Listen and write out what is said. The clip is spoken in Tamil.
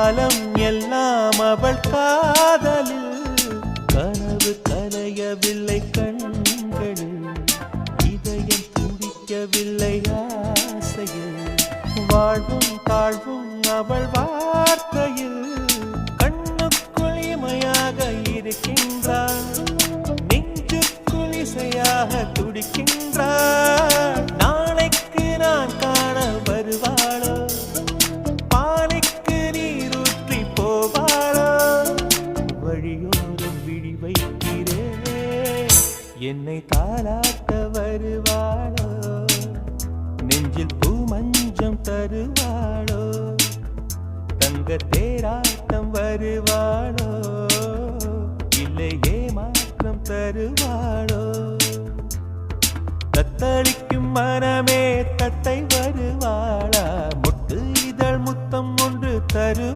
காலம் எல்லாம் அவள் காதலில் கனவு கலையவில்லை கண்களில் இதயம் துடிக்கவில்லை ஆசையில் வாழ்வும் தாழ்வும் அவள் வார்த்தையில் கண்ணுக்குள் இமையாக இருக்கின்றாள் நெஞ்சுக்குள் இசையாக துடிக்கின்றாள் நாளைக்கு நான் காண வருவாளோ பானைக்கு நீரூற்றி போவாளோ வழியோரம் விழி வைக்கிறேன் என்னை தாலாட்ட வருவாளோ நெஞ்சில் பூ மஞ்சம் தருவாளோ தங்க தேராட்டம் வருவாளோ இல்லை ஏமாற்றம் தருவாளோ தத்தளிக்கும் மனமே தத்தை வருவாளா முட்டு இதழ் முத்தம் ஒன்று தரு